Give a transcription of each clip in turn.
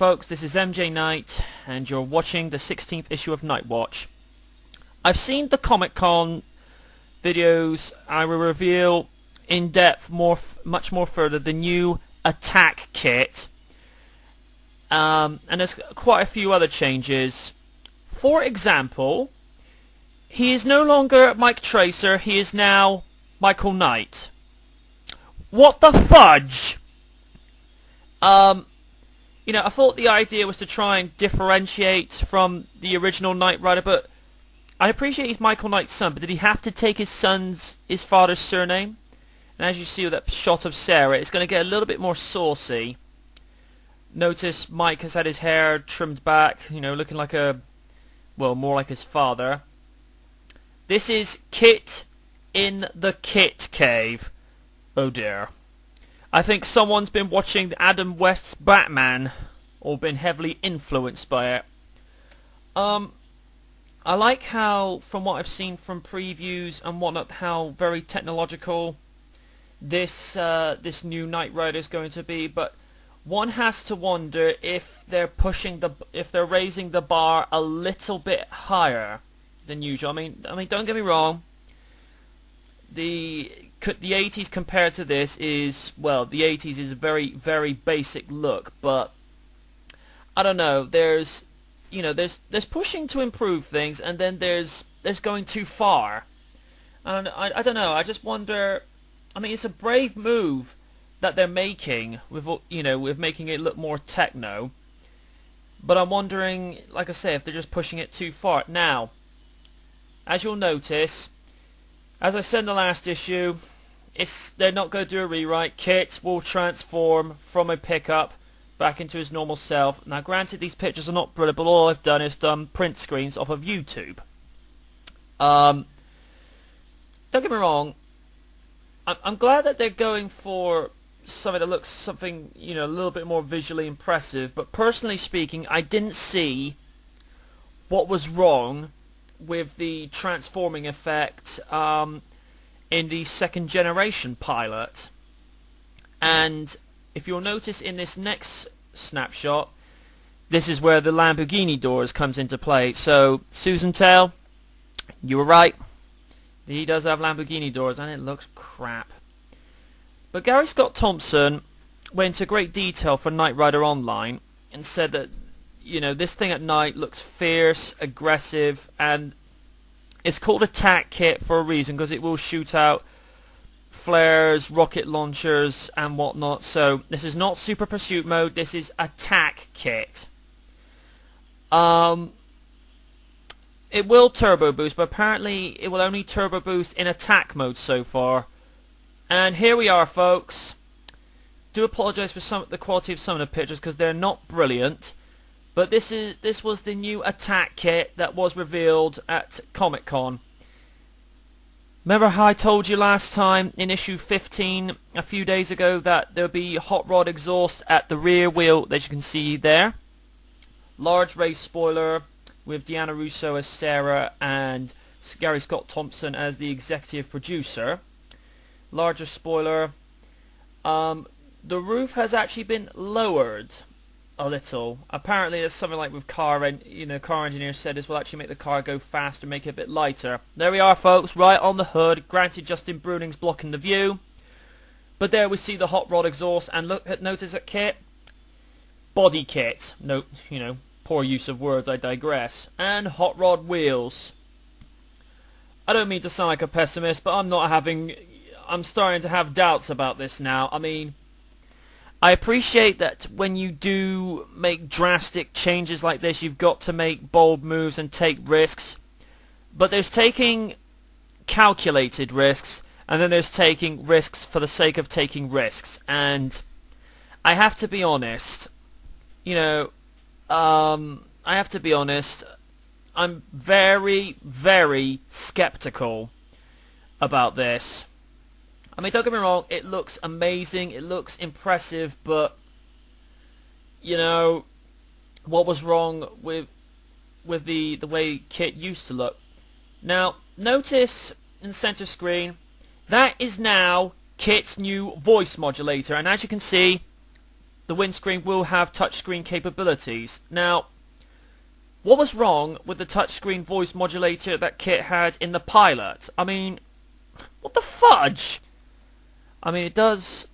folks, this is MJ Knight, and you're watching the 16th issue of Nightwatch. I've seen the Comic-Con videos. I will reveal in depth, much more further, the new attack kit. And there's quite a few other changes. For example, he is no longer Mike Tracer, he is now Michael Knight. What the fudge? You know, I thought the idea was to try and differentiate from the original Knight Rider, but I appreciate he's Michael Knight's son, but did he have to take his father's surname? And as you see with that shot of Sarah, it's going to get a little bit more saucy. Notice Mike has had his hair trimmed back, you know, looking like more like his father. This is Kit in the Kit Cave. Oh dear. I think someone's been watching Adam West's Batman, or been heavily influenced by it. I like how, from what I've seen from previews and whatnot, how very technological this new Knight Rider is going to be. But one has to wonder if they're raising the bar a little bit higher than usual. I mean, don't get me wrong. The 80s compared to this is, well, the 80s is a very, very basic look, but I don't know, there's pushing to improve things, and then there's going too far. And I don't know, I just wonder, I mean, it's a brave move that they're making with making it look more techno, but I'm wondering, like I say, if they're just pushing it too far. Now, as you'll notice, as I said in the last issue, they're not going to do a rewrite. Kit will transform from a pickup back into his normal self. Now granted, these pictures are not brilliant, but all I've done is done print screens off of YouTube. Don't get me wrong, I'm glad that they're going for something that looks a little bit more visually impressive, but personally speaking, I didn't see what was wrong with the transforming effect in the second generation pilot. And if you'll notice in this next snapshot, this is where the Lamborghini doors comes into play. So Susan Tale, you were right, he does have Lamborghini doors, and it looks crap. But Gary Scott Thompson went into great detail for Knight Rider Online and said that, you know, this thing at night looks fierce, aggressive, and it's called Attack Kit for a reason, because it will shoot out flares, rocket launchers, and whatnot. So this is not Super Pursuit Mode, this is Attack Kit. It will turbo boost, but apparently it will only turbo boost in attack mode so far. And here we are, folks. Do apologise for the quality of some of the pictures, because they're not brilliant. But this was the new attack kit that was revealed at Comic-Con. Remember how I told you last time in issue 15 a few days ago that there would be hot rod exhaust at the rear wheel that you can see there? Large race spoiler with Deanna Russo as Sarah and Gary Scott Thompson as the executive producer. Larger spoiler. The roof has actually been lowered a little. Apparently there's something like with car engineers said this will actually make the car go faster, make it a bit lighter. There we are, folks, right on the hood. Granted, Justin Bruning's blocking the view, but there we see the hot rod exhaust, and notice that kit, body kit. No, poor use of words, I digress. And hot rod wheels. I don't mean to sound like a pessimist, but I'm starting to have doubts about this now. I mean, I appreciate that when you do make drastic changes like this, you've got to make bold moves and take risks. But there's taking calculated risks, and then there's taking risks for the sake of taking risks. And I have to be honest, I'm very, very skeptical about this. I mean, don't get me wrong, it looks amazing, it looks impressive, but, what was wrong with the way Kit used to look? Now, notice in the center screen, that is now Kit's new voice modulator, and as you can see, the windscreen will have touchscreen capabilities. Now, what was wrong with the touchscreen voice modulator that KITT had in the pilot? I mean, what the fudge? I mean, it does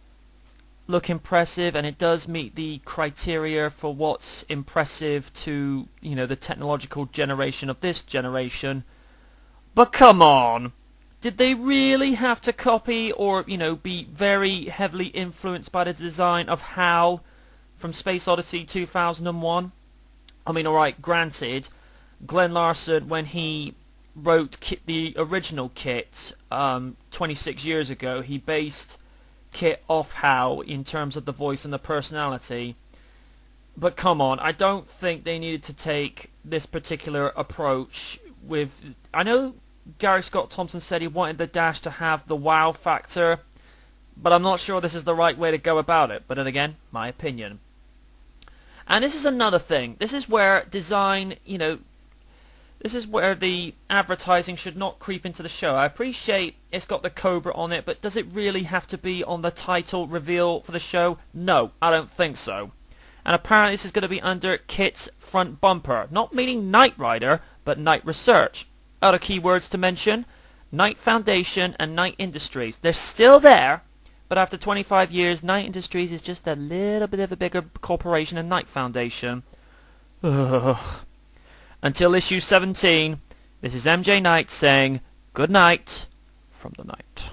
look impressive, and it does meet the criteria for what's impressive to, the technological generation of this generation. But come on! Did they really have to copy or, be very heavily influenced by the design of HAL from Space Odyssey 2001? I mean, alright, granted, Glenn Larson, when he wrote the original KITT 26 years ago, he based KITT off HAL in terms of the voice and the personality. But come on, I don't think they needed to take this particular approach with... I know Gary Scott Thompson said he wanted the Dash to have the wow factor, but I'm not sure this is the right way to go about it. But then again, my opinion. And this is another thing. This is where design, this is where the advertising should not creep into the show. I appreciate it's got the Cobra on it, but does it really have to be on the title reveal for the show? No, I don't think so. And apparently this is going to be under KITT's front bumper. Not meaning Knight Rider, but Knight Research. Other keywords to mention: Knight Foundation and Knight Industries. They're still there, but after 25 years, Knight Industries is just a little bit of a bigger corporation than Knight Foundation. Ugh. Until issue 17, this is MJ Knight saying good night from the night.